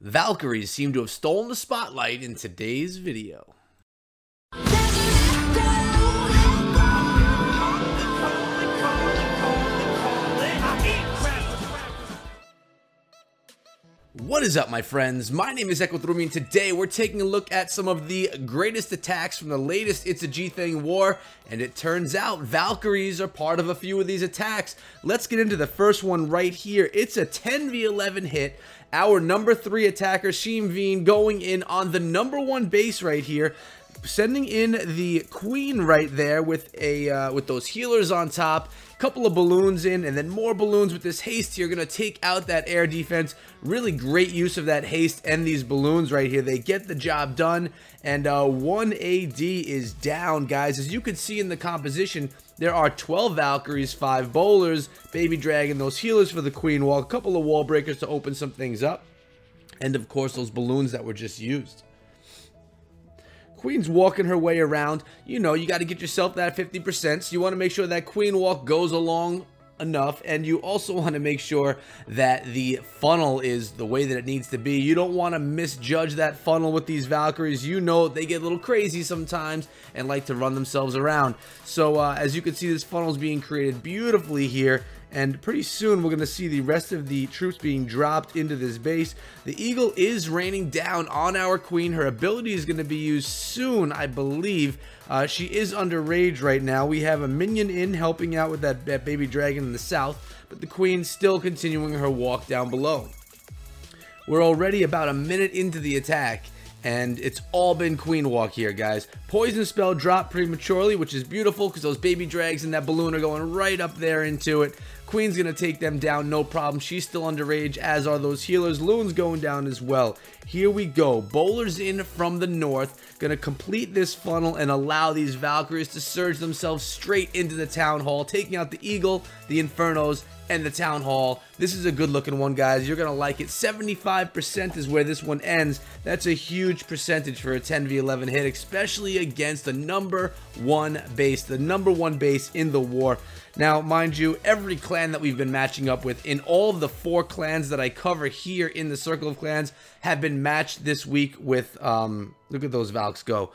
Valkyries seem to have stolen the spotlight in today's video. What is up, my friends? My name is Equithromi, and today we're taking a look at some of the greatest attacks from the latest It's a G Thing war, and it turns out Valkyries are part of a few of these attacks. Let's get into the first one right here. It's a 10v11 hit. Our number 3 attacker, Sheem Veen, going in on the number 1 base right here, sending in the queen right there with those healers on top, couple of balloons in, and then more balloons with this haste here, gonna take out that air defense. Really great use of that haste and these balloons right here. They get the job done, and 1 AD is down, guys. As you can see in the composition, there are 12 Valkyries, 5 bowlers, Baby Dragon, those healers for the queen wall, a couple of wall breakers to open some things up, and of course those balloons that were just used. Queen's walking her way around. You know, you got to get yourself that 50%, so you want to make sure that queen walk goes along enough, and you also want to make sure that the funnel is the way that it needs to be. You don't want to misjudge that funnel with these Valkyries. You know, they get a little crazy sometimes and like to run themselves around. So as you can see, this funnel is being created beautifully here, and pretty soon we're going to see the rest of the troops being dropped into this base. The eagle is raining down on our queen. Her ability is going to be used soon, I believe. She is under rage right now. We have a minion in helping out with that baby dragon in the south, but the queen's still continuing her walk down below. We're already about a minute into the attack, and it's all been queen walk here, guys. Poison spell dropped prematurely, which is beautiful because those baby drags and that balloon are going right up there into it. Queen's gonna take them down, no problem. She's still under rage, as are those healers. Loon's going down as well. Here we go. Bowlers in from the north, gonna complete this funnel and allow these Valkyries to surge themselves straight into the town hall, taking out the eagle, the infernos, and the town hall. This is a good looking one, guys. You're gonna like it. 75% is where this one ends. That's a huge percentage for a 10v11 hit, especially against the number 1 base, the number 1 base in the war. Now, mind you, every clan that we've been matching up with in all of the 4 clans that I cover here in the Circle of Clans have been matched this week with look at those Valks go,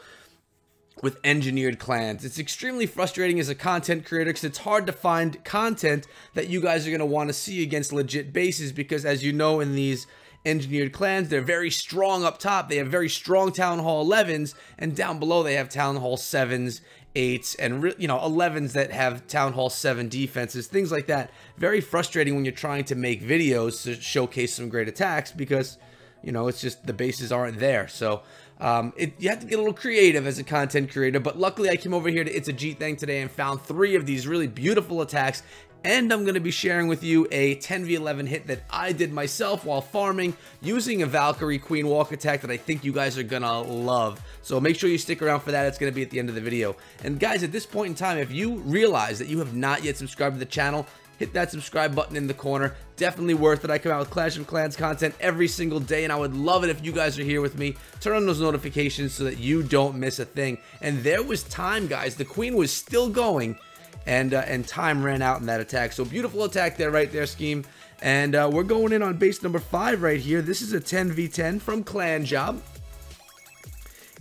with engineered clans. It's extremely frustrating as a content creator because it's hard to find content that you guys are going to want to see against legit bases, because as you know, in these engineered clans, they're very strong up top. They have very strong Town Hall 11s, and down below they have Town Hall 7s, 8s, and 11s that have Town Hall 7 defenses, things like that. Very frustrating when you're trying to make videos to showcase some great attacks, because it's just the bases aren't there. So you have to get a little creative as a content creator, but luckily I came over here to It's a G Thing today and found 3 of these really beautiful attacks, and I'm going to be sharing with you a 10v11 hit that I did myself while farming using a Valkyrie Queen Walk attack that I think you guys are going to love. So make sure you stick around for that. It's going to be at the end of the video. And guys, at this point in time, if you realize that you have not yet subscribed to the channel, hit that subscribe button in the corner. Definitely worth it. I come out with Clash of Clans content every single day, and I would love it if you guys are here with me. Turn on those notifications so that you don't miss a thing. And there was time, guys. The queen was still going, and time ran out in that attack. So beautiful attack there, right there, Scheme. And we're going in on base number 5 right here. This is a 10v10 from Clan Job.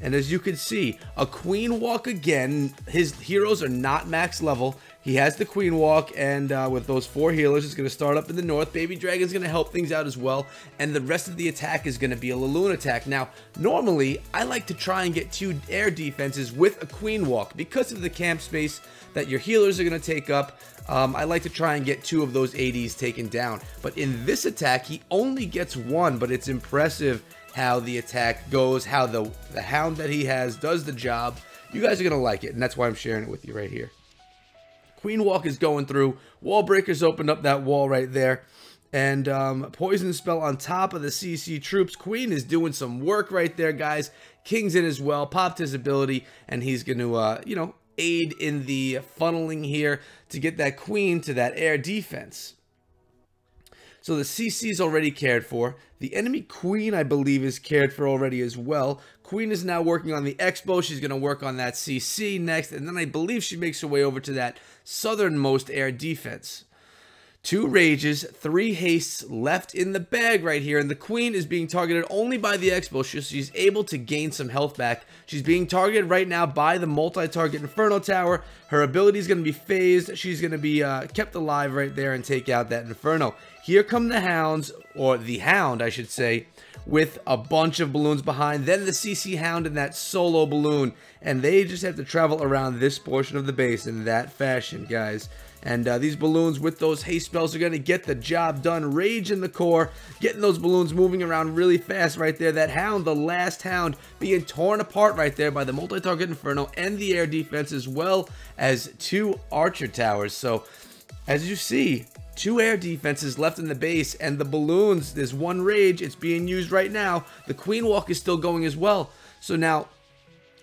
And as you can see, a queen walk again. His heroes are not max level. He has the queen walk, and with those 4 healers, it's going to start up in the north. Baby Dragon's going to help things out as well, and the rest of the attack is going to be a Laloon attack. Now, normally, I like to try and get 2 air defenses with a queen walk because of the camp space that your healers are going to take up. I like to try and get 2 of those ADs taken down, but in this attack, he only gets 1, but it's impressive how the attack goes, how the hound that he has does the job. You guys are going to like it, and that's why I'm sharing it with you right here. Queen walk is going through. Wall breakers opened up that wall right there. And poison spell on top of the CC troops. Queen is doing some work right there, guys. King's in as well. Popped his ability, and he's going to, aid in the funneling here to get that queen to that air defense. So the CC is already cared for. The enemy queen, I believe, is cared for already as well. Queen is now working on the Expo. She's going to work on that CC next. And then I believe she makes her way over to that southernmost air defense. 2 rages, 3 hastes left in the bag right here, and the queen is being targeted only by the Expo, so she's able to gain some health back. She's being targeted right now by the multi-target Inferno Tower. Her ability is going to be phased. She's going to be kept alive right there and take out that Inferno. Here come the hounds, or the hound, I should say, with a bunch of balloons behind, then the CC Hound in that solo balloon, and they just have to travel around this portion of the base in that fashion, guys. And these balloons with those haste spells are going to get the job done. Rage in the core, getting those balloons moving around really fast right there. That hound, the last hound, being torn apart right there by the multi-target Inferno and the air defense, as well as 2 archer towers. So, as you see, 2 air defenses left in the base, and the balloons, there's 1 rage, it's being used right now. The Queen Walk is still going as well. So now,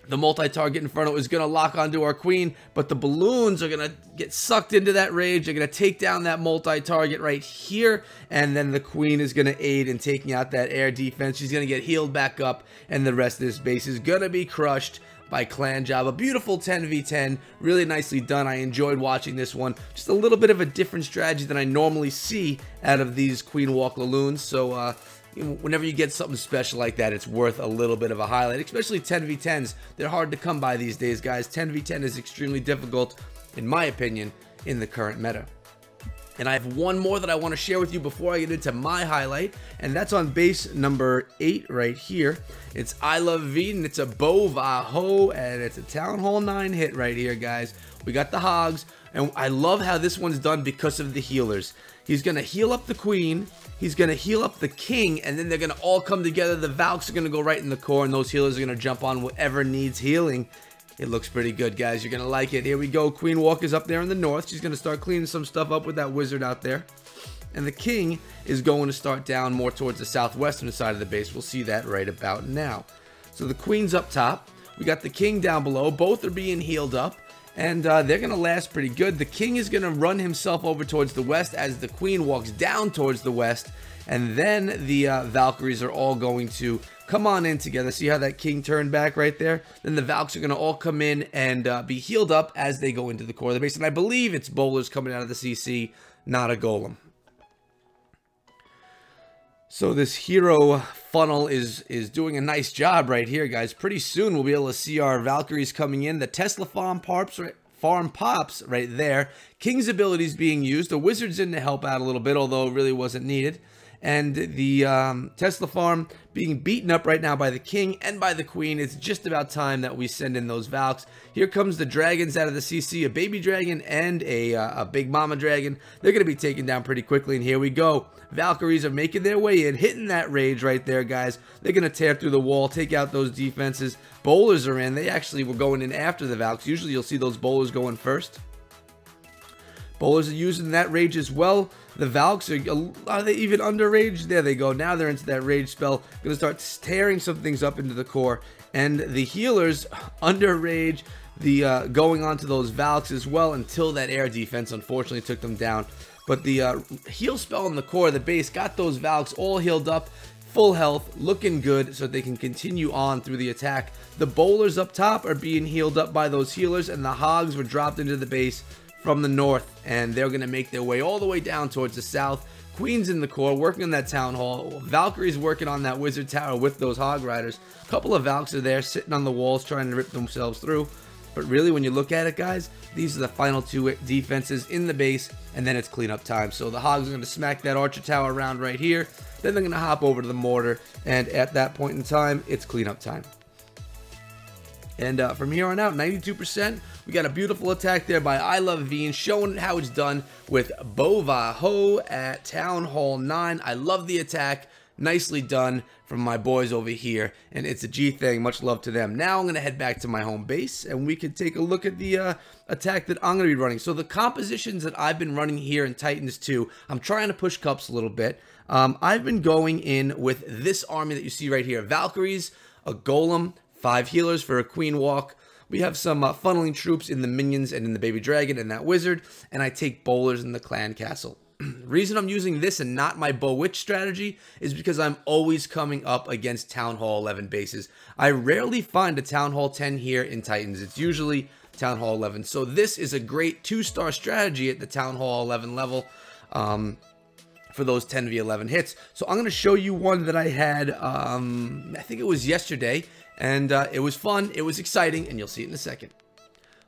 the multi-target Inferno is going to lock onto our queen, but the balloons are going to get sucked into that rage. They're going to take down that multi-target right here, and then the queen is going to aid in taking out that air defense. She's going to get healed back up, and the rest of this base is going to be crushed by Clan Job. A beautiful 10v10, really nicely done. I enjoyed watching this one. Just a little bit of a different strategy than I normally see out of these Queen Walk Laloons, so whenever you get something special like that, it's worth a little bit of a highlight, especially 10v10s. They're hard to come by these days, guys. 10v10 is extremely difficult, in my opinion, in the current meta. And I have one more that I want to share with you before I get into my highlight, and that's on base number 8 right here. It's I Love V, and it's a Bovaho, and it's a Town Hall 9 hit right here, guys. We got the hogs, and I love how this one's done because of the healers. He's going to heal up the queen, he's going to heal up the king, and then they're going to all come together. The Valks are going to go right in the core, and those healers are going to jump on whatever needs healing. It looks pretty good, guys. You're going to like it. Here we go. Queen Walk is up there in the north. She's going to start cleaning some stuff up with that wizard out there. And the king is going to start down more towards the southwestern side of the base. We'll see that right about now. So the queen's up top. We got the king down below. Both are being healed up, and they're going to last pretty good. The king is going to run himself over towards the west as the queen walks down towards the west. And then the Valkyries are all going to come on in together. See how that king turned back right there? Then the Valks are going to all come in and be healed up as they go into the core of the base. And I believe it's bowlers coming out of the CC, not a golem. So this hero funnel is doing a nice job right here, guys. Pretty soon we'll be able to see our Valkyries coming in. The Tesla farm pops right there. King's abilities being used. The wizard's in to help out a little bit, although it really wasn't needed. And the Tesla farm being beaten up right now by the king and by the queen. It's just about time that we send in those Valks. Here comes the dragons out of the CC, a baby dragon and a big mama dragon. They're going to be taken down pretty quickly, and here we go. Valkyries are making their way in, hitting that rage right there, guys. They're going to tear through the wall, take out those defenses. Bowlers are in. They actually were going in after the Valks. Usually you'll see those bowlers going first. Bowlers are using that rage as well. The Valks are they even under rage? There they go. Now they're into that rage spell. Gonna start tearing some things up into the core. And the healers under rage, the going on to those Valks as well until that air defense unfortunately took them down. But the heal spell in the core of the base got those Valks all healed up, full health, looking good so they can continue on through the attack. The bowlers up top are being healed up by those healers, and the hogs were dropped into the base from the north, and they're going to make their way all the way down towards the south. Queen's in the core, working on that town hall. Valkyrie's working on that wizard tower with those hog riders. A couple of Valks are there sitting on the walls trying to rip themselves through. But really, when you look at it, guys, these are the final 2 defenses in the base, and then it's cleanup time. So the hogs are going to smack that archer tower around right here. Then they're going to hop over to the mortar, and at that point in time, it's cleanup time. And from here on out, 92%. We got a beautiful attack there by I Love Veen, showing how it's done with Bovaho at Town Hall 9. I love the attack. Nicely done from my boys over here. And it's a G thing. Much love to them. Now I'm going to head back to my home base, and we can take a look at the attack that I'm going to be running. So the compositions that I've been running here in Titans 2, I'm trying to push cups a little bit. I've been going in with this army that you see right here. Valkyries, a Golem, 5 healers for a Queen Walk. We have some funneling troops in the minions and in the baby dragon and that wizard, and I take bowlers in the clan castle. Reason I'm using this and not my bow witch strategy is because I'm always coming up against Town Hall 11 bases. I rarely find a Town Hall 10 here in Titans. It's usually Town Hall 11. So this is a great 2-star strategy at the Town Hall 11 level. for those 10v11 hits. So I'm going to show you one that I had, I think it was yesterday, and it was fun, it was exciting, and you'll see it in a second.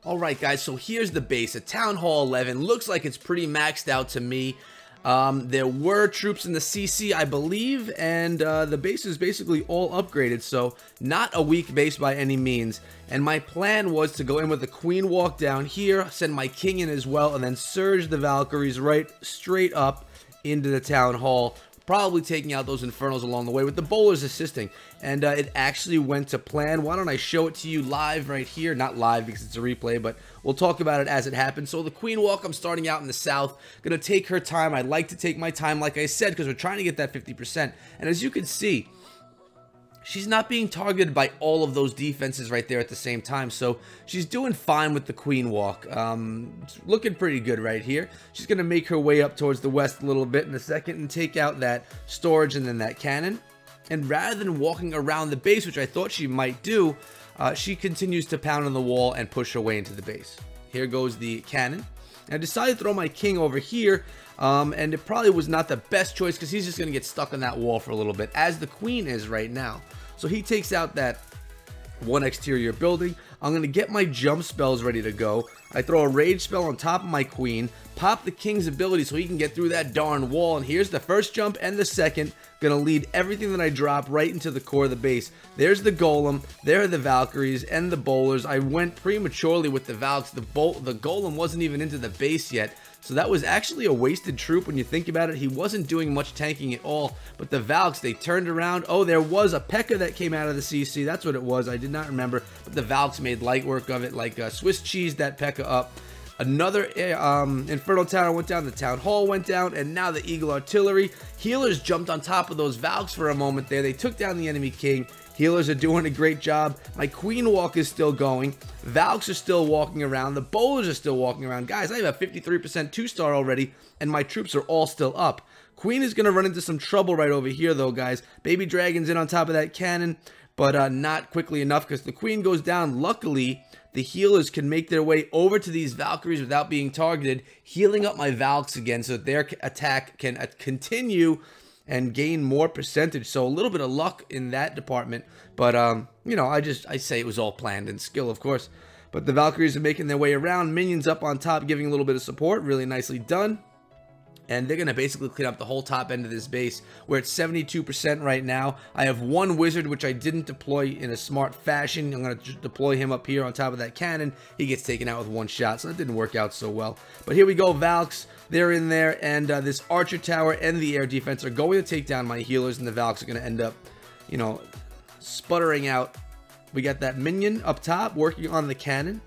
Alright guys, so here's the base, a Town Hall 11, looks like it's pretty maxed out to me. There were troops in the CC, I believe, and the base is basically all upgraded, so not a weak base by any means. And my plan was to go in with a Queen Walk down here, send my King in as well, and then surge the Valkyries right straight up into the Town Hall, probably taking out those Infernos along the way with the bowlers assisting. And it actually went to plan. Why don't I show it to you live right here? Not live because it's a replay, but we'll talk about it as it happens. So the Queen Walk, I'm starting out in the south. Gonna take her time. I like to take my time, like I said, because we're trying to get that 50%. And as you can see, she's not being targeted by all of those defenses right there at the same time, so she's doing fine with the Queen Walk. It's looking pretty good right here. She's going to make her way up towards the west a little bit in a second and take out that storage and then that cannon. And rather than walking around the base, which I thought she might do, she continues to pound on the wall and push her way into the base. Here goes the cannon. I decided to throw my King over here, and it probably was not the best choice because he's just going to get stuck on that wall for a little bit, as the Queen is right now. So he takes out that one exterior building. I'm going to get my jump spells ready to go. I throw a rage spell on top of my Queen, pop the King's ability so he can get through that darn wall, and here's the first jump and the second. Going to lead everything that I drop right into the core of the base. There's the Golem, there are the Valkyries and the bowlers. I went prematurely with the Valks. The Golem wasn't even into the base yet, so that was actually a wasted troop when you think about it. He wasn't doing much tanking at all, but the Valks, they turned around. Oh, there was a P.E.K.K.A that came out of the CC. That's what it was. I did not remember, but the Valks made light work of it, like Swiss cheese that P.E.K.K.A up. Another Inferno Tower went down, the Town Hall went down, and now the Eagle Artillery. Healers jumped on top of those Valks for a moment there. They took down the enemy King. Healers are doing a great job. My Queen Walk is still going. Valks are still walking around. The bowlers are still walking around. Guys, I have a 53% 2-star already, and my troops are all still up. Queen is going to run into some trouble right over here, though, guys. Baby Dragon's in on top of that cannon, but not quickly enough because the Queen goes down. Luckily, the healers can make their way over to these Valkyries without being targeted, healing up my Valks again so that their attack can continue and gain more percentage. So a little bit of luck in that department, but you know, I say it was all planned and skill, of course. But the Valkyries are making their way around, minions up on top giving a little bit of support, really nicely done. And they're going to basically clean up the whole top end of this base. We're at 72% right now. I have one wizard, which I didn't deploy in a smart fashion. I'm going to deploy him up here on top of that cannon. He gets taken out with one shot, so that didn't work out so well. But here we go, Valks. They're in there, and this Archer Tower and the air defense are going to take down my healers, and the Valks are going to end up, you know, sputtering out. We got that minion up top working on the cannon,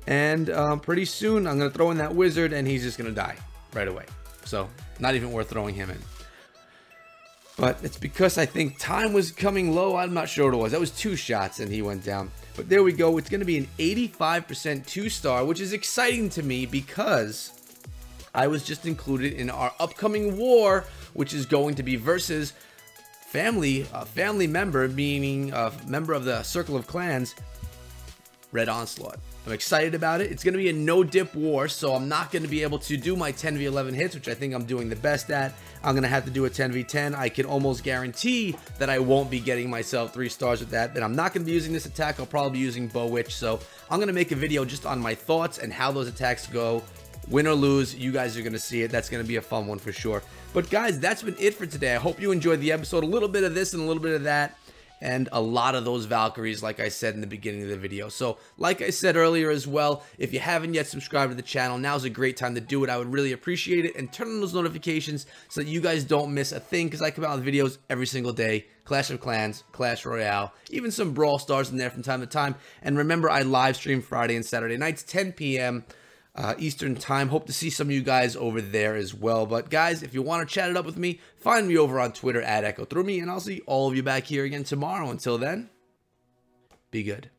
and pretty soon I'm going to throw in that wizard, and he's just going to die right away. So, not even worth throwing him in. But it's because I think time was coming low. I'm not sure what it was. That was 2 shots and he went down. But there we go. It's going to be an 85% 2-star, which is exciting to me because I was just included in our upcoming war, which is going to be versus family member, meaning a member of the Circle of Clans, Red Onslaught. I'm excited about it. It's going to be a no-dip war, so I'm not going to be able to do my 10v11 hits, which I think I'm doing the best at. I'm going to have to do a 10v10. I can almost guarantee that I won't be getting myself 3 stars with that. Then I'm not going to be using this attack. I'll probably be using Bow Witch, so I'm going to make a video just on my thoughts and how those attacks go. Win or lose, you guys are going to see it. That's going to be a fun one for sure. But guys, that's been it for today. I hope you enjoyed the episode. A little bit of this and a little bit of that, and a lot of those Valkyries, like I said in the beginning of the video. So, like I said earlier as well, if you haven't yet subscribed to the channel, now's a great time to do it. I would really appreciate it, and turn on those notifications so that you guys don't miss a thing, because I come out with videos every single day. Clash of Clans, Clash Royale, even some Brawl Stars in there from time to time. And remember, I live stream Friday and Saturday nights, 10 p.m. Eastern time. Hope to see some of you guys over there as well. But guys, if you want to chat it up with me, find me over on Twitter at EchoThroughMe, and I'll see all of you back here again tomorrow. Until then, be good.